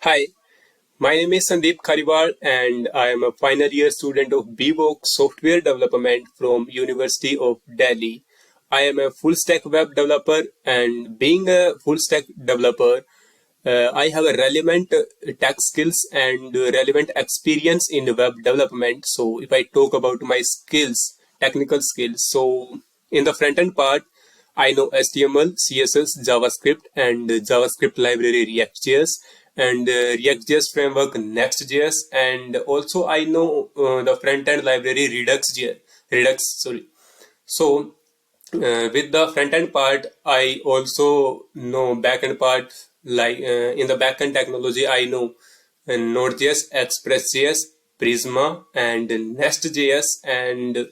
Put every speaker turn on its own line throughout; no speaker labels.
Hi, my name is Sandeep Khariwal and I am a final year student of BVOC Software Development from University of Delhi. I am a full stack web developer and being a full stack developer, I have a relevant tech skills and relevant experience in web development. So if I talk about my skills, technical skills, so in the front end part, I know HTML, CSS, JavaScript, and JavaScript library React.js and React.js framework Next.js, and also I know the front end library Redux.js. Redux, sorry. So with the front end part, I also know back end part. Like in the back end technology, I know Node.js, Express.js, Prisma, and Nest.js, and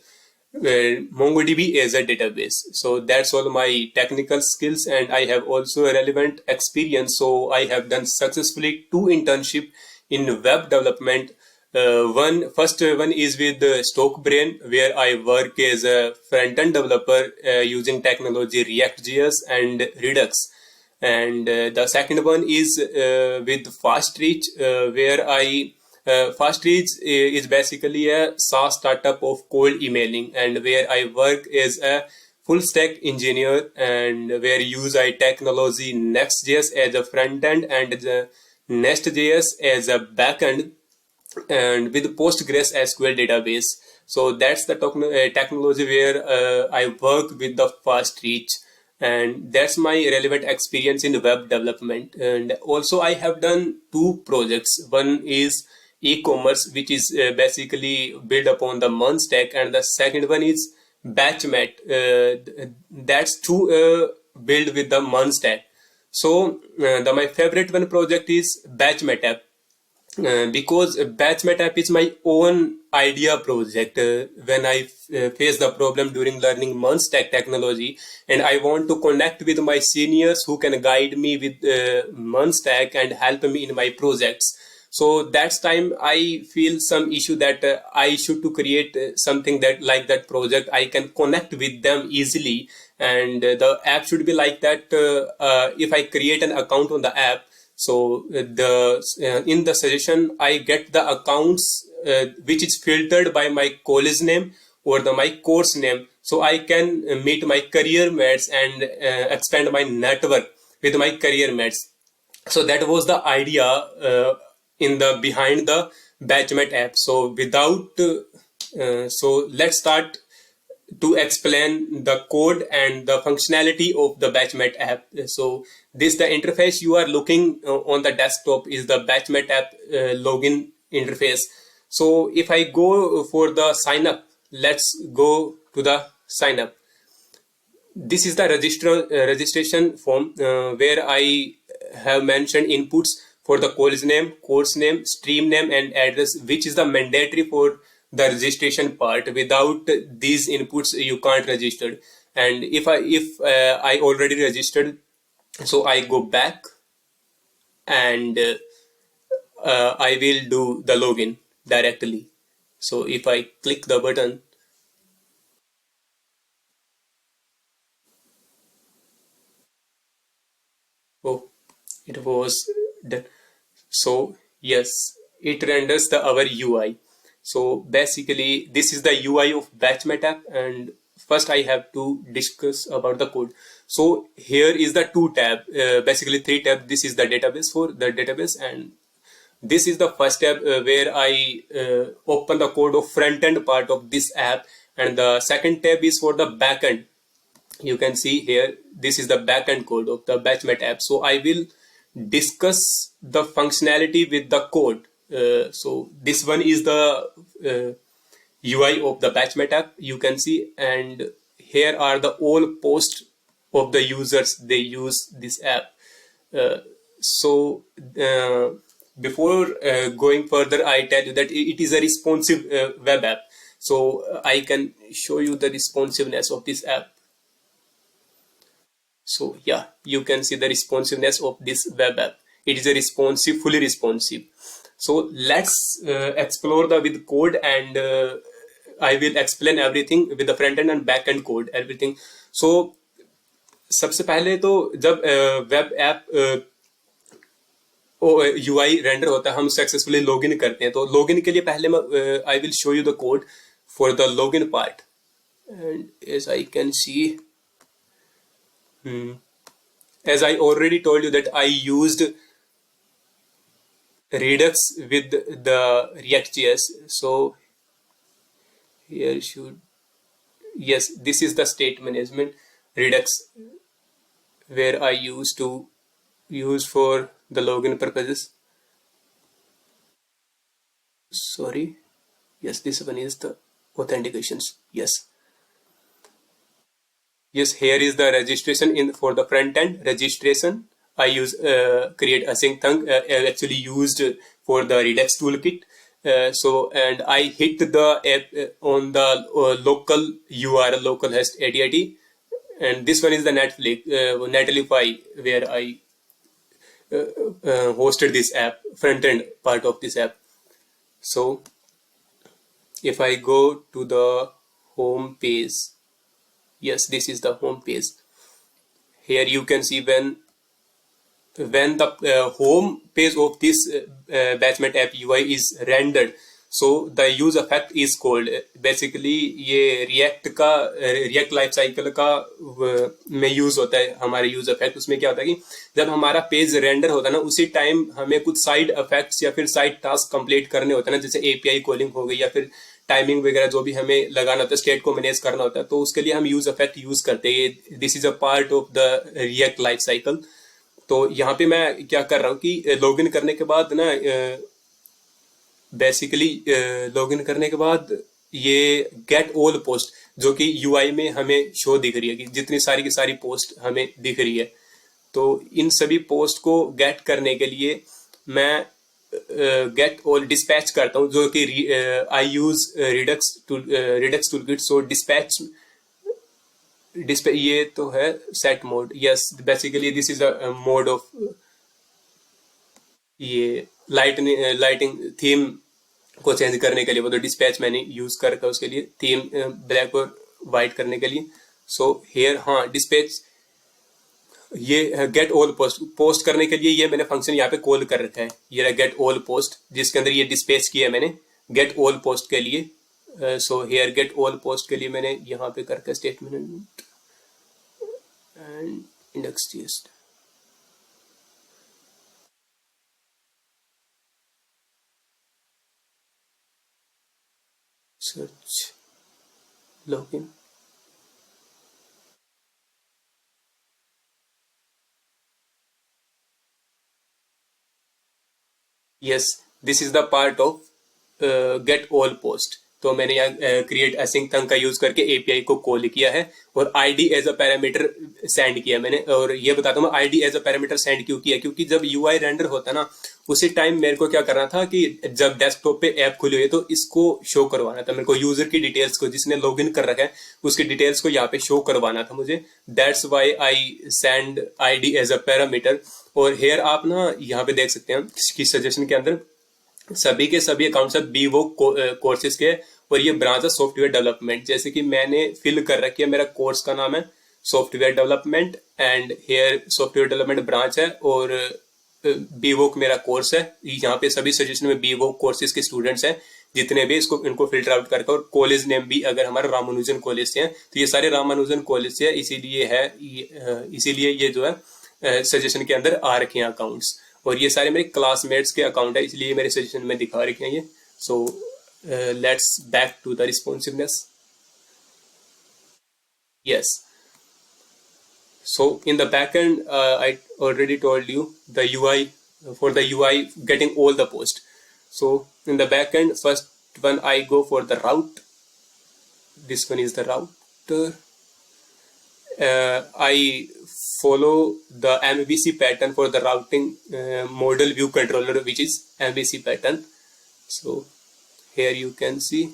MongoDB as a database. So that's all my technical skills, and I have also a relevant experience. So I have done successfully two internship in web development. One first one is with Stokebrain, where I work as a front end developer using technology React.js and Redux. And the second one is with FastReach, where I FastReach is basically a SaaS startup of cold emailing, and where I work as a full stack engineer, and where use I technology Next.js as a front end and the Nest.js as a back end, and with Postgres SQL database. So that's the technology where I work with the FastReach, and that's my relevant experience in web development. And also I have done two projects. One is e-commerce, which is basically built upon the MERN stack, and the second one is Batchmat. That's two built with the MERN stack. So my favorite one project is Batchmat app, because Batchmat app is my own idea project. When I face the problem during learning Munstack technology, and I want to connect with my seniors who can guide me with Munstack and help me in my projects. So that's time I feel some issue that I should to create something that like that project I can connect with them easily, and the app should be like that. If I create an account on the app, so the in the suggestion I get the accounts which is filtered by my college name or my course name, so I can meet my career mates and expand my network with my career mates. So that was the idea in the behind the Batchmat app. So without so let's start to explain the code and the functionality of the Batchmat app. So this the interface you are looking on the desktop is the Batchmat app login interface. So if I go for the sign up, let's go to the sign up. This is the registration form where I have mentioned inputs for the college name, course name, stream name, and address, which is the mandatory for the registration part. Without these inputs, you can't register. And if I already registered, so I go back and I will do the login directly. So if I click the button, oh, it was done. So yes, it renders the our UI. So basically, this is the UI of Batchmat app, and first I have to discuss about the code. So here is the two tab, basically three tab. This is the database for the database, and this is the first tab where I open the code of front end part of this app, and the second tab is for the backend. You can see here, this is the backend code of the Batchmat app. So I will discuss the functionality with the code. So this one is the UI of the Batchmat app, you can see, and here are the all posts of the users they use this app. uh, so uh, before going further, I tell you that it is a responsive web app. So I can show you the responsiveness of this app. So yeah, you can see the responsiveness of this web app. It is a responsive, fully responsive. So let's explore the with code, and I will explain everything with the front end and back end code, everything. So सबसे पहले तो जब web app UI render होता है, हम successfully login करते हैं। तो लॉगिन के लिए पहले मैं I will show you the code for the login part, and as I can see, as I already told you that I used Redux with the React.js. So here should, yes, this is the state management Redux where I used to use for the login purposes. Sorry, yes, this one is the authentications. Yes, here is the registration in for the front end registration. I use create async thunk, actually used for the Redux toolkit. So and I hit the app on the local URL localhost 8080, and this one is the Netlify where I hosted this app, front end part of this app. So if I go to the home page, yes, this is the home page. Here you can see when the home page of this Batchment app UI is rendered, so the use effect is called. Basically ये React life cycle का में use होता है हमारे use effect. उसमें क्या होता है कि जब हमारा पेज रेंडर होता है ना, उसी टाइम हमें कुछ साइड इफेक्ट्स या फिर साइड टास्क कंप्लीट करने होते हैं ना, जैसे एपीआई कॉलिंग हो गई या फिर टाइमिंग वगैरह जो भी हमें लगाना होता है, स्टेट को मैनेज करना होता है, तो उसके लिए हम यूज इफेक्ट यूज करते हैं। This is a part of the react life cycle. तो यहाँ पे मैं क्या कर रहा हूँ कि लॉगिन करने के बाद ना, बेसिकली लॉगिन करने के बाद ये गेट ऑल पोस्ट जो कि यूआई में हमें शो दिख रही है कि जितनी सारी की सारी पोस्ट हमें दिख रही है, तो इन सभी पोस्ट को गेट करने के लिए मैं गेट ऑल डिस्पैच करता हूँ, जो कि आई यूज रिडक्स टूलकिट। सो डिस्पैच ये तो है set mode. Yes, basically this is a mode of ये लाइटिंग थीम को चेंज करने के लिए, वो तो डिस्पैच मैंने यूज कर रखा है उसके लिए, थीम ब्लैक और व्हाइट करने के लिए। सो हियर हाँ डिस्पैच, ये गेट ऑल पोस्ट करने के लिए ये मैंने फंक्शन यहाँ पे कॉल कर रखा है, ये गेट ऑल पोस्ट, जिसके अंदर ये डिस्पैच किया है मैंने गेट ऑल पोस्ट के लिए। So here get all post के लिए मैंने यहाँ पे करके statement and index.js, search login, yes, this is the part of get all post। तो मैंने यहाँ क्रिएट async thunk का यूज करके एपीआई को कॉल किया है और ID as a parameter send किया मैंने। और ये बताता हूँ मैं ID as a parameter send क्यों किया, क्योंकि जब यूआई रेंडर होता है ना, उसी टाइम मेरे को क्या करना था कि जब डेस्कटॉप पे ऐप खुली हुई है तो इसको शो करवाना था मेरे को, यूजर की डिटेल्स को, जिसने लॉगिन कर रखा है उसकी डिटेल्स को यहाँ पे शो करवाना था मुझे। That's why I send ID as a parameter. और हेयर आप ना यहाँ पे देख सकते हैं इसकी सजेशन के अंदर सभी के सभी अकाउंट सब बीवोक कोर्सेज के, और ये ब्रांच है सॉफ्टवेयर डेवलपमेंट। जैसे कि मैंने फिल कर रखी है, मेरा कोर्स का नाम है software development and here software development branch है, और बीवोक मेरा कोर्स है। यहाँ पे सभी सजेशन में बीवोक कोर्सेज के स्टूडेंट्स हैं जितने भी, इसको इनको फिल्टर आउट करके, और कॉलेज नेम भी अगर हमारा रामानुजन कॉलेज से है तो ये सारे रामानुजन कॉलेज से है, इसीलिए ये जो है सजेशन के अंदर आ रखे हैं अकाउंट्स। और ये सारे मेरे क्लासमेट्स के अकाउंट है, इसलिए मेरे सजेशन में दिखा रखे हैं ये। So let's back to the responsiveness. Yes, so in the backend I already told you the UI, for the UI getting all the post. So in the backend, first one I go for the route. This one is the router. I follow the MVC pattern for the routing model view controller, which is MVC pattern. So here you can see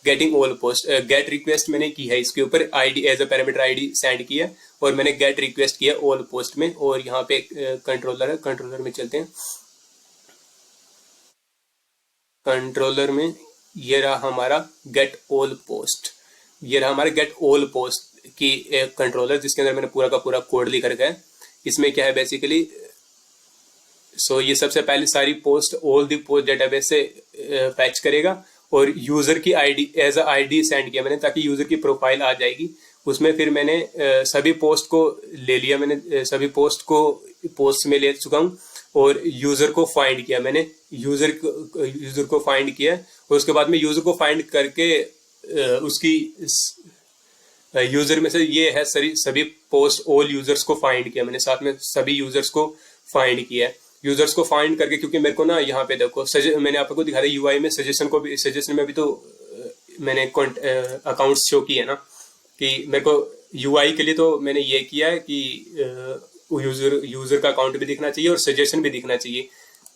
getting all post. Get request मैंने की है इसके ऊपर, ID as a parameter ID send किया, और मैंने get request किया all post में। और यहाँ पे कंट्रोलर है, कंट्रोलर में चलते हैं। कंट्रोलर में ये रहा हमारा गेट ऑल पोस्ट, ये रहा हमारा गेट ऑल पोस्ट की एक कंट्रोलर, जिसके अंदर मैंने पूरा का पूरा कोड लिख रखा है। इसमें क्या है बेसिकली सो ये सबसे पहले सारी post all the post database से फैच करेगा और यूजर की ID as a ID send किया मैंने, ताकि यूजर की प्रोफाइल आ जाएगी उसमें। फिर मैंने सभी पोस्ट को ले लिया, मैंने सभी पोस्ट को पोस्ट में ले चुका हूँ और यूजर को फाइंड किया मैंने, यूजर को फाइंड किया और उसके बाद में यूजर को फाइंड करके उसकी यूजर में से ये है सभी पोस्ट ऑल यूजर्स को फाइंड किया मैंने, साथ में सभी यूजर्स को फाइंड किया। यूजर्स को फाइंड करके, क्योंकि मेरे को ना यहाँ पे देखो मैंने आपको दिखा दिया यूआई में सजेशन में भी तो मैंने अकाउंट्स शो किए ना, कि मेरे को यूआई के लिए तो मैंने ये किया है कि यूजर का अकाउंट भी दिखना चाहिए और सजेशन भी दिखना चाहिए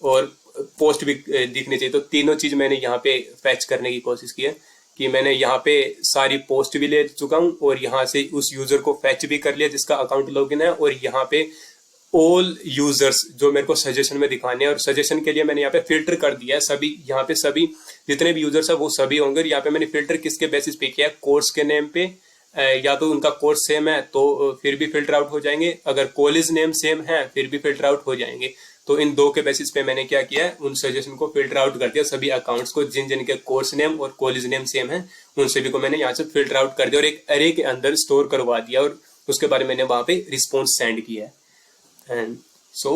और पोस्ट भी दिखनी चाहिए। तो तीनों चीज मैंने यहाँ पे फैच करने की कोशिश की है कि मैंने यहाँ पे सारी पोस्ट भी ले चुका हूँ और यहाँ से उस यूजर को फैच भी कर लिया जिसका अकाउंट लॉगिन है, और यहाँ पे ऑल यूजर्स जो मेरे को सजेशन में दिखाने हैं, और सजेशन के लिए मैंने यहाँ पे फिल्टर कर दिया है सभी, यहाँ पे सभी जितने भी यूजर्स है वो सभी होंगे। यहाँ पे मैंने फिल्टर किसके बेसिस पे किया है, कोर्स के नेम पे, या तो उनका कोर्स सेम है तो फिर भी फिल्टर आउट हो जाएंगे, अगर कॉलेज नेम सेम है फिर भी फिल्टर आउट हो जाएंगे। तो इन दो के बेसिस पे मैंने क्या किया है, उन सजेशन को फिल्टर आउट कर दिया, सभी अकाउंट्स को जिन जिन के कोर्स नेम और कॉलेज नेम सेम है उन सभी को मैंने यहाँ से फिल्टर आउट कर दिया और एक अरे के अंदर स्टोर करवा दिया, और उसके बाद मैंने वहां पे रिस्पॉन्स सेंड किया है। And so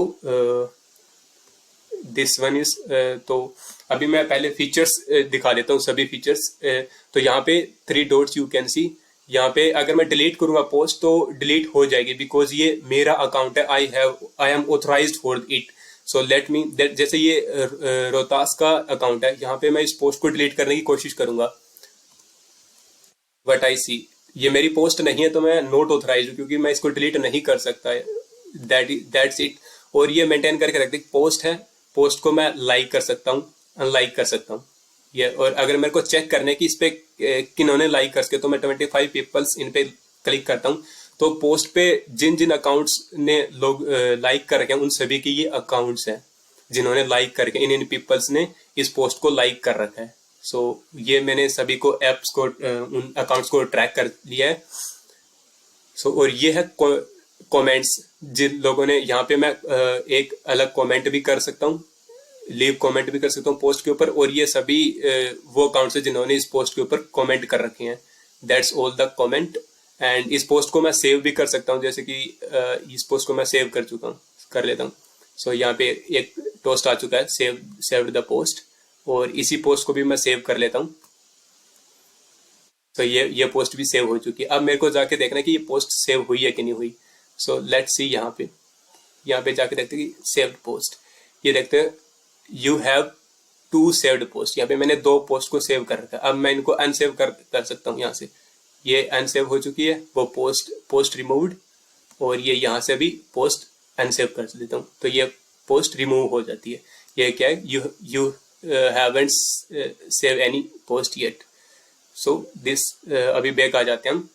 this one is, तो अभी मैं पहले फीचर्स दिखा देता हूँ सभी फीचर्स। तो यहाँ पे 3 डॉट्स यू कैन सी, यहाँ पे अगर मैं डिलीट करूंगा पोस्ट तो डिलीट हो जाएगी, बिकॉज ये मेरा अकाउंट है, I am authorised for it. So let me that, जैसे ये रोहतास का अकाउंट है, यहाँ पे मैं इस पोस्ट को डिलीट करने की कोशिश करूंगा, बट आई सी ये मेरी पोस्ट नहीं है तो मैं नॉट ऑथराइज हूँ, क्योंकि मैं इसको डिलीट नहीं कर सकता, दैट्स इट। और ये मेंटेन करके रखते पोस्ट है, पोस्ट को मैं लाइक कर सकता हूँ, अनलाइक कर सकता हूँ ये। और अगर मेरे को चेक करने की इस पे किन्होंने लाइक करके, तो मैं 25 पीपल्स इन पे क्लिक करता हूँ, तो पोस्ट पे जिन जिन अकाउंट्स ने लोग लाइक कर रखे हैं उन सभी के ये अकाउंट्स हैं जिन्होंने लाइक करके, इन पीपल्स ने इस पोस्ट को लाइक कर रखा है। सो ये मैंने सभी को एप्स को उन अकाउंट्स को ट्रैक कर लिया है। सो और ये है कमेंट्स, जिन लोगों ने, यहाँ पे मैं एक अलग कमेंट भी कर सकता हूँ, लीव कमेंट भी कर सकता हूँ पोस्ट के ऊपर, और ये सभी वो अकाउंट्स हैं जिन्होंने इस पोस्ट के ऊपर कमेंट कर रखे हैं। That's all the comment. And इस पोस्ट को मैं सेव भी कर सकता हूँ, जैसे कि इस पोस्ट को मैं सेव कर चुका हूँ, कर लेता हूँ। सो यहाँ पे एक टोस्ट आ चुका है, सेव्ड द पोस्ट, और इसी पोस्ट को भी मैं सेव कर लेता हूँ। तो ये पोस्ट भी सेव हो चुकी है। अब मेरे को जाके देखना है कि ये पोस्ट सेव हुई है कि नहीं हुई। सो लेट्स सी, यहाँ पे जाके देखते हैं कि सेव्ड पोस्ट, ये देखते हैं यू हैव 2 सेव्ड पोस्ट। यहाँ पे मैंने 2 पोस्ट को सेव कर रखा है। अब मैं इनको अनसेव कर सकता हूँ, यहाँ से ये अनसेव हो चुकी है, वो पोस्ट रिमूव्ड, और ये यहाँ से भी पोस्ट अनसेव कर देता हूँ तो ये पोस्ट रिमूव हो जाती है। ये क्या है, you haven't save any post yet. So this, अभी बैक आ जाते हैं हम।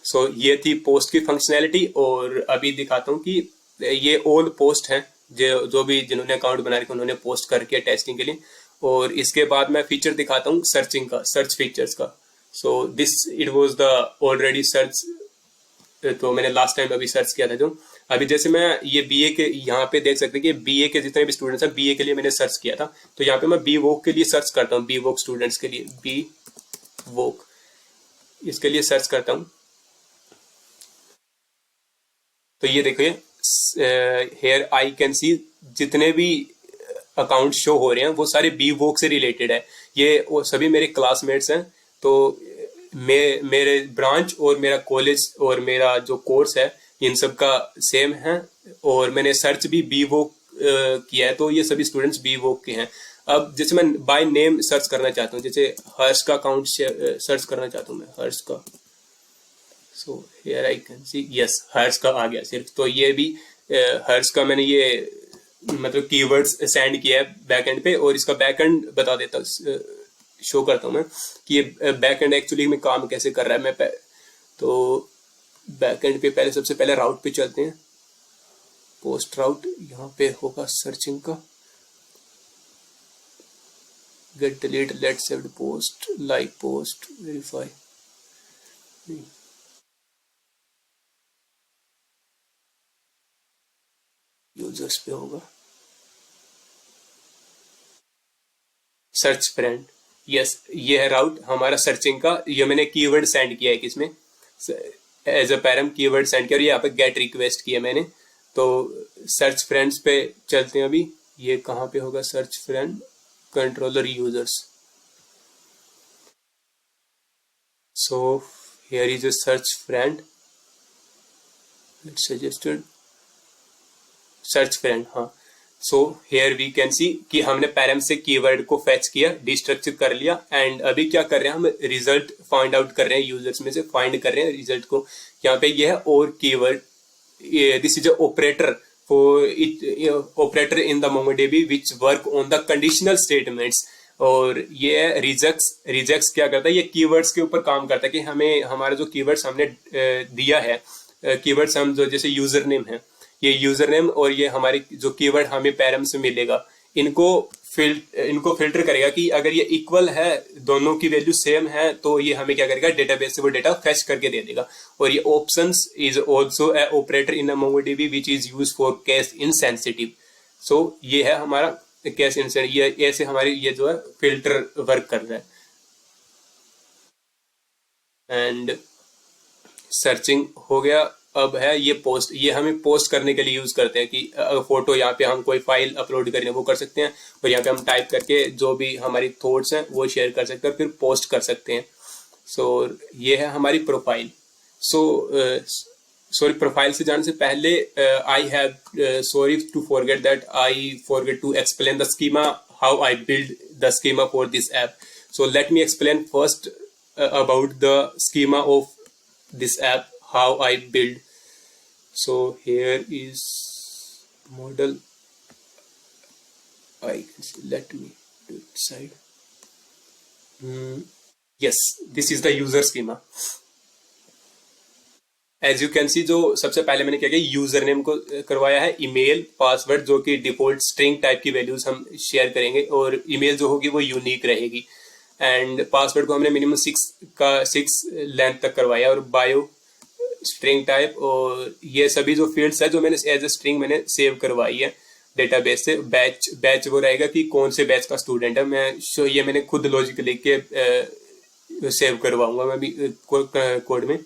सो ये थी पोस्ट की फंक्शनैलिटी, और अभी दिखाता हूँ कि ये ओल्ड पोस्ट है जो भी जिन्होंने अकाउंट बना रखे उन्होंने पोस्ट करके टेस्टिंग के लिए। और इसके बाद मैं फीचर दिखाता हूँ सर्चिंग का, सर्च फीचर्स का। So this it was the already search, तो मैंने लास्ट टाइम अभी सर्च किया था जो। अभी जैसे मैं ये बीए के, यहाँ पे देख सकते हैं कि बीए के जितने भी स्टूडेंट्स हैं, बीए के लिए मैंने सर्च किया था, तो यहाँ पे मैं बी वोक के लिए सर्च करता हूँ, बी वोक स्टूडेंट्स के लिए, बी वोक इसके लिए सर्च करता हूँ। तो ये देखिए, हेयर आई कैन सी जितने भी अकाउंट शो हो रहे हैं वो सारे बी वोक से रिलेटेड है। ये वो सभी मेरे क्लासमेट्स हैं, तो मेरे ब्रांच और मेरा कॉलेज और मेरा जो कोर्स है इन सब का सेम है, और मैंने सर्च भी बी वोक किया है, तो ये सभी स्टूडेंट्स बी वोक के हैं। अब जैसे मैं बाय नेम सर्च करना चाहता हूँ, जैसे हर्ष का अकाउंट सर्च करना चाहता हूँ मैं, हर्ष का। So here I can see, yes Harsh का आ गया सिर्फ। तो ये भी हर्ष का मैंने ये मतलब कीवर्ड्स सेंड किया है बैकएंड पे, और इसका बैकएंड बता देता हूँ, शो करता हूँ मैं कि ये बैकएंड एक्चुअली में काम कैसे कर रहा है। मैं तो बैकएंड पे पहले सबसे पहले राउट पे चलते हैं, पोस्ट राउट यहाँ पे होगा सर्चिंग का, get delete let saved post like post verify, users पे होगा, सर्च फ्रेंड, यस ये है राउट हमारा सर्चिंग का। ये मैंने कीवर्ड सेंड किया है किसमें, as a param keyword send किया और यहाँ पे गेट रिक्वेस्ट किया मैंने। तो सर्च फ्रेंड्स पे चलते हैं अभी। ये कहाँ पे होगा search friend, controller users. So here is a search friend, suggested search friend, हाँ। So here we can see कि हमने पैरम से कीवर्ड को फेच किया, डिस्ट्रक्चर कर लिया, एंड अभी क्या कर रहे हैं हम, रिजल्ट फाइंड आउट कर रहे हैं, यूजर्स में से फाइंड कर रहे हैं रिजल्ट को। यहाँ पे ये है और keyword, this is a operator for it, operator in the MongoDB which work on the conditional statements. और ये है रिजेक्ट्स। रिजेक्ट्स क्या करता है, ये कीवर्ड्स के ऊपर काम करता है कि हमें हमारा जो कीवर्ड्स हमने दिया है, कीवर्ड्स हम जो जैसे यूजर नेम है, ये यूजर नेम और ये हमारे जो कीवर्ड हमें पैरम से मिलेगा, इनको फिल्टर करेगा कि अगर ये इक्वल है, दोनों की वैल्यू सेम है, तो ये हमें क्या करेगा, डेटाबेस से वो डेटा फेच करके दे देगा। और ये options is also a operator in a MongoDB which is used for case insensitive. So ये है हमारा केस इनसेंसिटिव, ये ऐसे हमारी ये जो है फिल्टर वर्क कर रहा है। एंड सर्चिंग हो गया। अब है ये पोस्ट, ये हमें पोस्ट करने के लिए यूज करते हैं कि फोटो यहाँ पे हम कोई फाइल अपलोड करें वो कर सकते हैं, और यहाँ पे हम टाइप करके जो भी हमारी थॉट्स हैं वो शेयर कर सकते हैं, फिर पोस्ट कर सकते हैं। सो ये है हमारी प्रोफाइल। सॉरी प्रोफाइल से जाने से पहले I have sorry to forget that I forget to explain the schema, how I build the schema for this app. So let me explain first about the schema of this app, how I build. So here is model, I can see, let me do it side. Yes, this is the user schema. As you can see, जो सबसे पहले मैंने क्या किया, user name को करवाया है, email, password जो कि डिफॉल्ट स्ट्रिंग टाइप की वैल्यूज हम शेयर करेंगे, और ईमेल जो होगी वो यूनिक रहेगी। एंड पासवर्ड को हमने मिनिमम 6 लेंथ तक करवाया, और बायो स्ट्रिंग टाइप, और ये सभी जो फील्ड्स है जो मैंने एज ए स्ट्रिंग मैंने सेव करवाई है डेटाबेस से। बैच वो रहेगा कि कौन से बैच का स्टूडेंट है, ये मैंने खुद लॉजिक लिख के सेव करवाऊंगा मैं भी कोड में।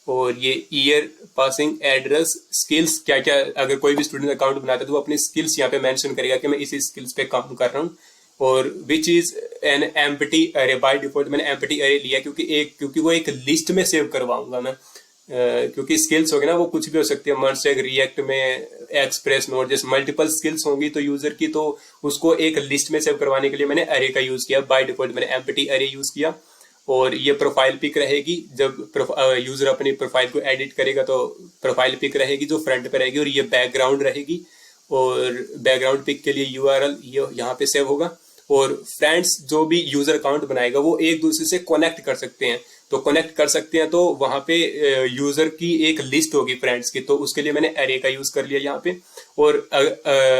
और ये ईयर, पासिंग, एड्रेस, स्किल्स, क्या क्या अगर कोई भी स्टूडेंट अकाउंट बनाता है तो वो अपनी स्किल्स यहाँ पे मेंशन करेगा कि मैं इसी स्किल्स पे काम कर रहा हूँ। और विच इज एन एम्प्टी अरे, बाय डिफॉल्ट मैंने एम्प्टी अरे लिया क्योंकि वो एक लिस्ट में सेव करवाऊंगा मैं, क्योंकि स्किल्स होगी ना वो कुछ भी हो सकती है, मर्ज रिएक्ट में, एक्सप्रेस नोट, जैसे मल्टीपल स्किल्स होंगी तो यूजर की, तो उसको एक लिस्ट में सेव करवाने के लिए मैंने अरे का यूज किया। बाय डिफॉल्ट मैंने एम्प्टी अरे यूज किया। और ये प्रोफाइल पिक रहेगी, जब यूजर अपनी प्रोफाइल को एडिट करेगा तो प्रोफाइल पिक रहेगी जो फ्रंट पे रहेगी, और ये बैकग्राउंड रहेगी। और बैकग्राउंड पिक के लिए यूआरएल ये यहाँ पे सेव होगा। और फ्रेंड्स जो भी यूजर अकाउंट बनाएगा वो एक दूसरे से कनेक्ट कर सकते हैं, तो कनेक्ट कर सकते हैं तो वहां पे यूजर की एक लिस्ट होगी फ्रेंड्स की, तो उसके लिए मैंने अरे का यूज कर लिया यहाँ पे। और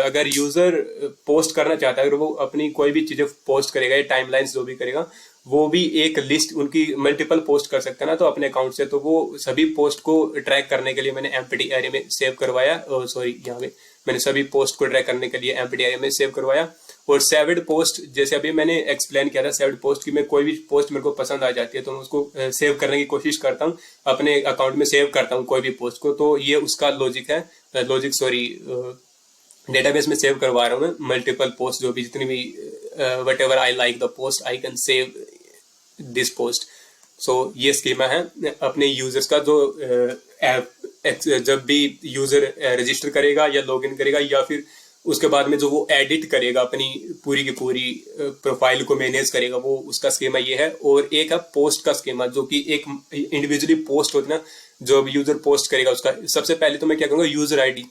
अगर यूजर पोस्ट करना चाहता है, अगर वो अपनी कोई भी चीजें पोस्ट करेगा या टाइमलाइंस जो भी करेगा, वो भी एक लिस्ट उनकी मल्टीपल पोस्ट कर सकता है ना, तो अपने अकाउंट से, तो वो सभी पोस्ट को ट्रैक करने के लिए मैंने एम्प्टी अरे में सेव करवाया। सॉरी यहाँ पे मैंने सभी पोस्ट को ट्रैक करने के लिए एम्प्टी अरे में सेव करवाया। और सेव्ड पोस्ट, जैसे अभी मैंने एक्सप्लेन किया था सेव्ड पोस्ट की, मैं कोई भी पोस्ट मेरे को पसंद आ जाती है तो मैं उसको सेव करने की कोशिश करता हूँ, अपने अकाउंट में सेव करता हूँ कोई भी पोस्ट को। तो ये उसका लॉजिक है, डेटाबेस में सेव करवा रहा हूँ मैं मल्टीपल पोस्ट, जो भी जितनी भी whatever I like the post I can save this post. So ये स्कीमा है अपने यूजर्स का, जो जब भी यूजर रजिस्टर करेगा या लॉगिन करेगा, या फिर उसके बाद में जो वो एडिट करेगा अपनी पूरी की पूरी प्रोफाइल को मैनेज करेगा, वो उसका स्कीमा ये है। और एक है पोस्ट का स्कीमा, जो कि एक इंडिविजुअली पोस्ट होती है ना, जो यूजर पोस्ट करेगा उसका। सबसे पहले तो मैं क्या करूंगा, यूजर आईडी,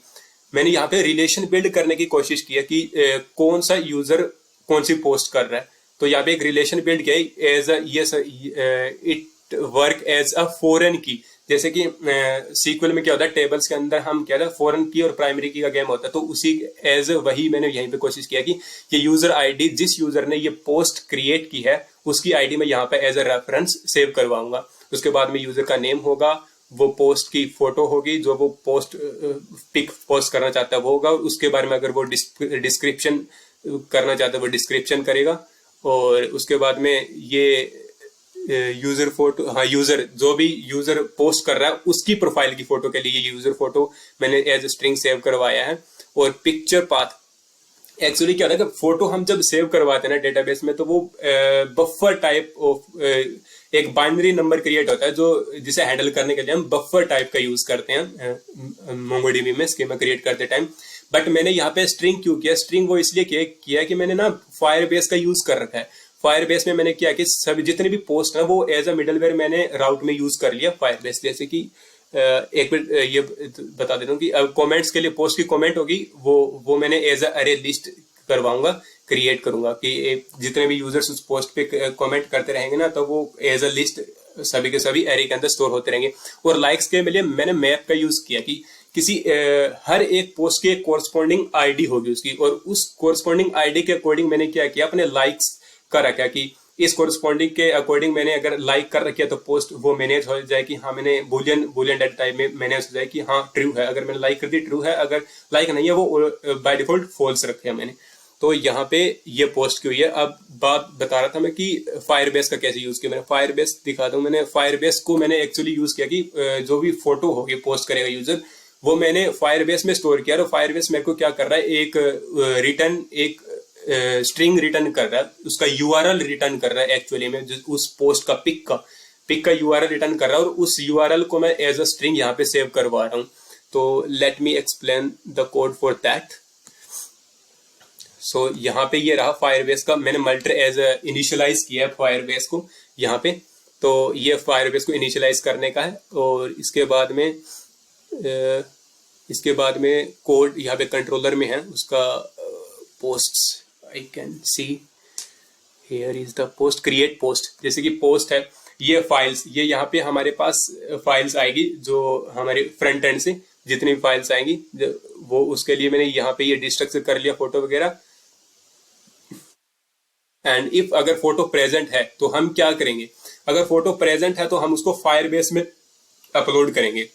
मैंने यहाँ पे रिलेशन बिल्ड करने की कोशिश की है कि कौन सा यूजर कौन सी पोस्ट कर रहा है। तो यहाँ पे एक रिलेशन बिल्ड किया as it work as a foreign की, जैसे कि सीक्वल में क्या होता है, टेबल्स के अंदर हम क्या था, फॉरेन की और प्राइमरी की का गेम होता है, तो उसी एज वही मैंने यहीं पे कोशिश किया कि ये यूजर आईडी जिस यूजर ने ये पोस्ट क्रिएट की है उसकी आईडी में यहाँ पे एज अ रेफरेंस सेव करवाऊंगा। उसके बाद में यूजर का नेम होगा, वो पोस्ट की फोटो होगी, जो वो पोस्ट पिक पोस्ट करना चाहता है वो होगा, उसके बारे में अगर वो डिस्क्रिप्शन करना चाहता है वो डिस्क्रिप्शन करेगा, और उसके बाद में ये यूजर फोटो, हाँ यूजर, जो भी यूजर पोस्ट कर रहा है उसकी प्रोफाइल की फोटो के लिए ये यूजर फोटो मैंने एज स्ट्रिंग सेव करवाया है। और पिक्चर पाथ, एक्चुअली क्या होता है कि फोटो हम जब सेव करवाते हैं ना डेटाबेस में, तो वो बफर टाइप ऑफ एक बाइनरी नंबर क्रिएट होता है जो जिसे हैंडल करने के लिए हम बफर टाइप का यूज करते हैं मोंगोडीबी में स्कीमा क्रिएट करते टाइम। बट मैंने यहाँ पे स्ट्रिंग क्यों किया, स्ट्रिंग वो इसलिए किया कि मैंने ना फायरबेस का यूज कर रखा है। फायरबेस में मैंने क्या कि सभी जितने भी पोस्ट है वो एज अ मिडलवेयर मैंने राउट में यूज कर लिया फायरबेस। जैसे कि एक मिनट ये बता देता हूँ कि अब कमेंट्स के लिए पोस्ट की कमेंट होगी वो मैंने एज अ अरे लिस्ट करवाऊंगा, क्रिएट करूंगा कि जितने भी यूजर्स उस पोस्ट पे कमेंट करते रहेंगे ना, तो वो एज अ लिस्ट सभी के सभी एरे के अंदर स्टोर होते रहेंगे। और लाइक्स के लिए मैंने मैप का यूज किया कि किसी हर एक पोस्ट के कोरस्पॉन्डिंग आईडी होगी उसकी, और उस कोरस्पॉन्डिंग आईडी के अकॉर्डिंग मैंने क्या किया, अपने लाइक्स का रखा कि इस कोरस्पॉन्डिंग के अकॉर्डिंग मैंने अगर लाइक कर रखी है तो पोस्ट वो मैनेज हो जाए कि हाँ मैंने बुलियन डाटा टाइप में मैनेज हो जाए कि हाँ ट्रू है, अगर मैंने लाइक कर दी ट्रू है, अगर लाइक नहीं है वो बाय डिफॉल्ट फॉल्स रखे है मैंने। तो यहाँ पे ये पोस्ट की हुई है। अब बात बता रहा था मैं कि फायरबेस का कैसे यूज किया। मैंने फायरबेस दिखा दूं, मैंने फायरबेस को मैंने एक्चुअली यूज किया कि जो भी फोटो होगी पोस्ट करेगा यूजर वो मैंने फायरबेस में स्टोर किया। और फायरबेस मेरे को क्या कर रहा है, एक रिटर्न एक स्ट्रिंग रिटर्न कर रहा है, उसका यूआरएल रिटर्न कर रहा है एक्चुअली में, उस पोस्ट का पिक का यूआरएल रिटर्न कर रहा है, और उस यूआरएल को मैं एज अ स्ट्रिंग यहाँ पे सेव करवा रहा हूँ। तो let me explain the code for that. So यहाँ पे ये रहा फायरबेस का, मैंने मल्टर एज इनिशियलाइज किया है फायरबेस को यहाँ पे। तो ये फायरबेस को इनिशियलाइज करने का है। और इसके बाद में कोड यहाँ पे कंट्रोलर में है उसका posts, I can see here is the post, create post. जैसे कि पोस्ट है, ये फाइल्स, ये यहाँ पे हमारे पास फाइल्स आएगी जो हमारे फ्रंट एंड से जितनी भी फाइल्स आएंगी वो उसके लिए मैंने यहाँ पे ये डिस्ट्रक्चर कर लिया फोटो वगैरह। एंड इफ अगर फोटो प्रेजेंट है तो हम क्या करेंगे, अगर फोटो प्रेजेंट है तो हम उसको फायरबेस में अपलोड करेंगे।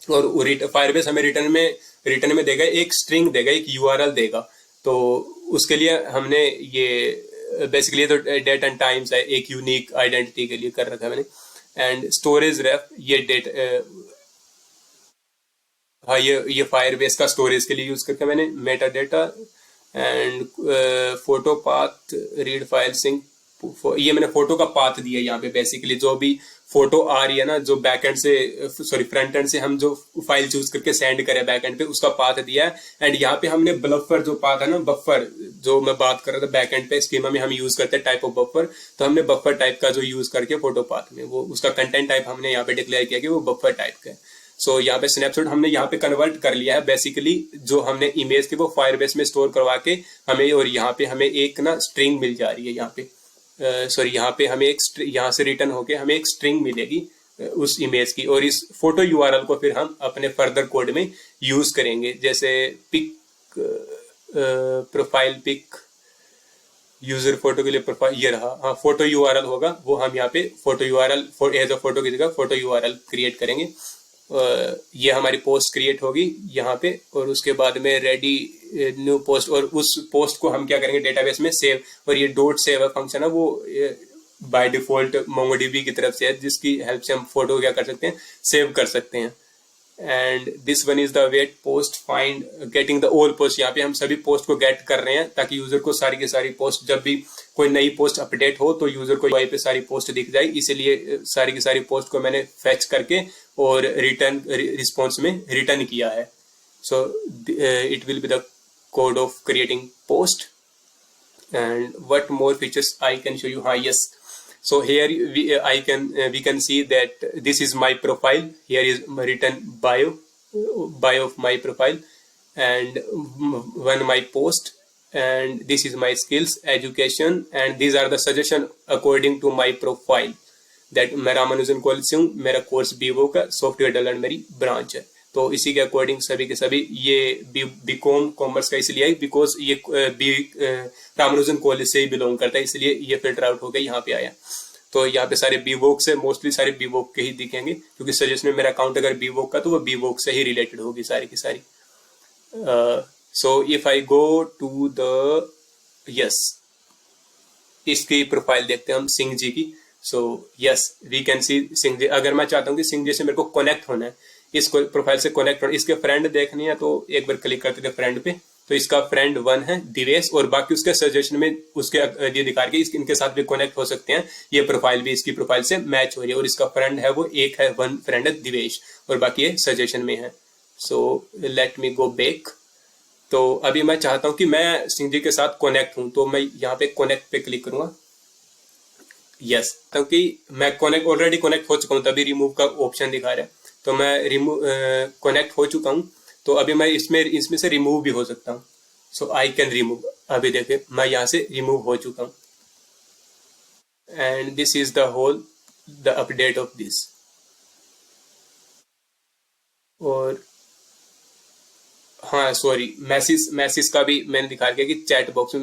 और फायरबेस हमें रिटर्न में देगा एक स्ट्रिंग देगा, एक यूआरएल देगा। तो उसके लिए हमने ये बेसिकली तो डेट एंड टाइम्स है, एक यूनिक आइडेंटिटी के लिए कर रखा है मैंने। एंड स्टोरेज रेफ, ये डेट हाँ ये फायरबेस का स्टोरेज के लिए यूज करके मैंने meta data. And photo path read file sync, ये मैंने फोटो का पाथ दिया यहाँ पे। बेसिकली जो भी फोटो आ रही है ना, जो बैकएंड से सॉरी फ्रंट एंड से हम जो फाइल चूज करके सेंड करें बैकएंड पे, उसका पाथ दिया है। एंड यहाँ पे हमने बफर जो पाथ है ना, बफर जो मैं बात कर रहा था बैकएंड पे स्कीमा में हम यूज करते हैं टाइप ऑफ बफर, तो हमने बफर टाइप का जो यूज करके फोटो पाथ में वो उसका कंटेंट टाइप हमने यहाँ पे डिक्लेयर किया कि वो बफर टाइप का है। सो यहाँ पे स्नैपशॉट हमने यहाँ पे कन्वर्ट कर लिया है। बेसिकली जो हमने इमेज थी वो फायरबेस में स्टोर करवा के हमें, और यहाँ पे हमें एक ना स्ट्रिंग मिल जा रही है यहाँ पे, सॉरी यहाँ पे हमें एक यहाँ से रिटर्न होके हमें एक स्ट्रिंग मिलेगी उस इमेज की। और इस फोटो यूआरएल को फिर हम अपने फर्दर कोड में यूज करेंगे। जैसे pic profile pic user photo के लिए प्रोफाइल ये रहा, हाँ फोटो यूआरएल होगा, वो हम यहाँ पे photo URL as a photo की जगह फोटो यूआरएल क्रिएट करेंगे। ये हमारी पोस्ट क्रिएट होगी यहाँ पे, और उसके बाद में रेडी न्यू पोस्ट, और उस पोस्ट को हम क्या करेंगे डेटाबेस में सेव। और ये डॉट सेव फंक्शन है वो बाय डिफॉल्ट मोंगोडीबी की तरफ से है, जिसकी हेल्प से हम फोटो क्या कर सकते हैं, सेव कर सकते हैं। And this one is the wait post find getting the old post, यहाँ पे हम सभी पोस्ट को गेट कर रहे हैं ताकि यूजर को सारी की सारी पोस्ट, जब भी कोई नई पोस्ट अपडेट हो तो यूजर को यूआई पे सारी पोस्ट दिख जाए। इसीलिए सारी की सारी पोस्ट को मैंने फेच करके और रिटर्न रिस्पॉन्स में रिटर्न किया है। So it will be the code of creating post. And what more features I can show you, हाँ yes, so here we can see that this is my profile, here is written bio of my profile, and one my post, and this is my skills education, and these are the suggestion according to my profile that मैं Ramanujan college से हूँ, मेरा course Vivo का software development मेरी branch है। तो इसी के अकॉर्डिंग सभी के सभी ये बीकॉम कॉमर्स का इसलिए है बिकॉज ये रामानुजन कॉलेज से ही बिलोंग करता है, इसलिए ये फिल्टर आउट होकर यहाँ पे आया। तो यहाँ पे सारे बीवोक से, मोस्टली सारे बीवोक के ही दिखेंगे, क्योंकि सजेशन में मेरा अकाउंट अगर बीवोक का तो वो बीवोक से ही रिलेटेड होगी सारी की सारी। So if I go to the yes, इसकी प्रोफाइल देखते हैं हम सिंह जी की। So yes we can see Singh ji. अगर मैं चाहता हूँ कि सिंह जी से मेरे को कनेक्ट होना है, इसको प्रोफाइल से कनेक्ट होना, इसके फ्रेंड देखनी है, तो एक बार क्लिक करते थे फ्रेंड पे, तो इसका फ्रेंड 1 है दिवेश, और बाकी उसके सजेशन में उसके ये दिखा के इनके साथ भी कनेक्ट हो सकते हैं। ये प्रोफाइल भी इसकी प्रोफाइल से मैच हो रही है, और इसका फ्रेंड है वो एक है, 1 फ्रेंड है दिवेश, और बाकी ये सजेशन में है। सो लेट मी गो बैक। तो अभी मैं चाहता हूं कि मैं सिंह जी के साथ कनेक्ट हूं, तो मैं यहाँ पे कनेक्ट पे क्लिक करूंगा। यस, क्योंकि मैं ऑलरेडी कनेक्ट हो चुका हूं, तभी रिमूव का ऑप्शन दिखा रहा है। तो मैं कनेक्ट हो चुका हूं, तो अभी मैं इसमें से रिमूव भी हो सकता हूं। सो आई कैन रिमूव। अभी देखिए मैं यहाँ से रिमूव हो चुका हूं, and this is the update of this. और हाँ सॉरी, मैसेज का भी मैंने दिखा दिया कि चैट बॉक्स में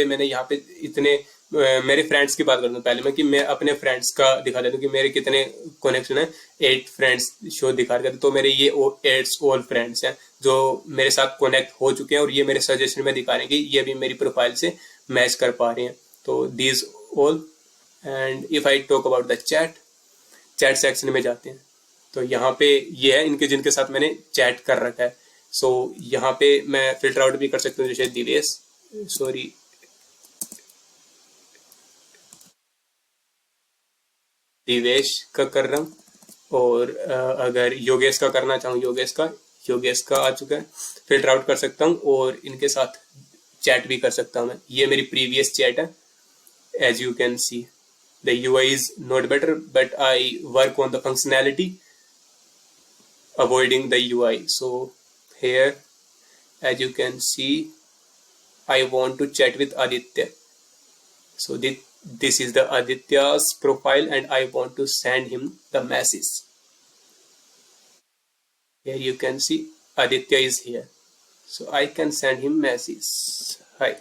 मैंने यहाँ पे इतने मेरे फ्रेंड्स की बात करता हूँ पहले मैं, कि मैं अपने फ्रेंड्स का दिखा देता हूँ कि मेरे कितने कनेक्शन है। 8 फ्रेंड्स शो दिखा रहे, तो मेरे ये 8 ऑल फ्रेंड्स हैं जो मेरे साथ कनेक्ट हो चुके हैं, और ये मेरे सजेशन में दिखा रहे हैं कि ये भी मेरी प्रोफाइल से मैच कर पा रहे हैं। तो these all. And if I talk about the chat section में जाते हैं, तो यहाँ पे ये है इनके जिनके साथ मैंने चैट कर रखा है। सो यहाँ पे मैं फिल्टर आउट भी कर सकता हूँ, जैसे दिवेश, सॉरी दिवेश का कर रहा हूँ, और अगर योगेश का करना चाहूँ, योगेश का आ चुका है, फिल्टर आउट कर सकता हूँ, और इनके साथ चैट भी कर सकता हूँ मैं। ये मेरी प्रीवियस चैट है, as you can see the UI is not better, but I work on the functionality avoiding the UI. So here, as you can see, I want to chat with Aditya. So this is the Aditya's profile, and I want to send him the message. Here you can see Aditya is here, so I can send him message. Hi,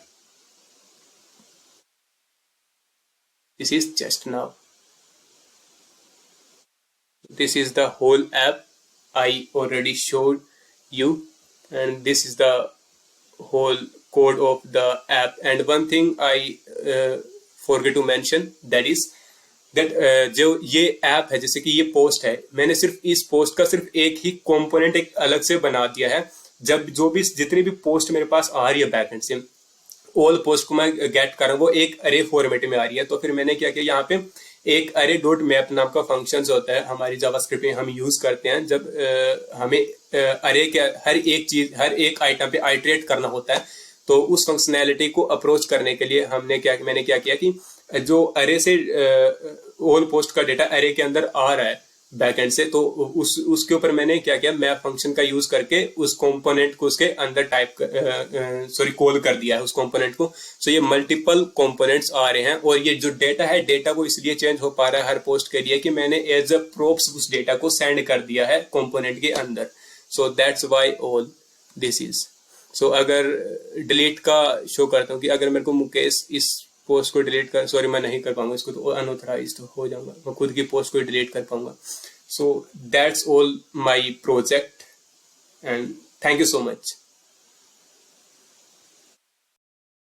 this is just now. This is the whole app I already showed you, and this is the whole code of the app. And one thing I forget to mention, that is that जो ये app है, जैसे कि ये post है, मैंने सिर्फ इस पोस्ट का सिर्फ एक ही कंपोनेंट एक अलग से बना दिया है। जब जितनी भी पोस्ट मेरे पास आ रही है बैकएंड से, ऑल पोस्ट को मैं गेट कर रहा हूँ, वो एक अरे फॉर्मेट में आ रही है। तो फिर मैंने क्या किया, यहाँ पे एक अरे डॉट मैप नाम का फंक्शन होता है हमारी जावास्क्रिप्ट में, हम यूज करते हैं जब हमें अरे के हर एक आइटम पे आइटरेट करना होता है। तो उस फंक्शनैलिटी को अप्रोच करने के लिए मैंने क्या किया कि जो अरे से ऑल पोस्ट का डेटा अरे के अंदर आ रहा है बैकएंड से, तो उसके ऊपर मैंने क्या किया, मैप फंक्शन का यूज करके उस कंपोनेंट को उसके अंदर कॉल कर दिया है उस कंपोनेंट को। सो ये मल्टीपल कंपोनेंट्स आ रहे हैं, और ये जो डेटा वो इसलिए चेंज हो पा रहा है हर पोस्ट के लिए कि मैंने एज अ प्रोप्स उस डेटा को सेंड कर दिया है कंपोनेंट के अंदर। So that's why all this is. So अगर डिलीट का शो करता हूँ कि अगर मेरे को मुकेश इस पोस्ट को डिलीट कर, सॉरी मैं नहीं कर पाऊंगा इसको, तो अनऑथराइज्ड हो जाऊंगा, मैं खुद की पोस्ट को डिलीट कर पाऊंगा। So that's all my project, and thank you so much.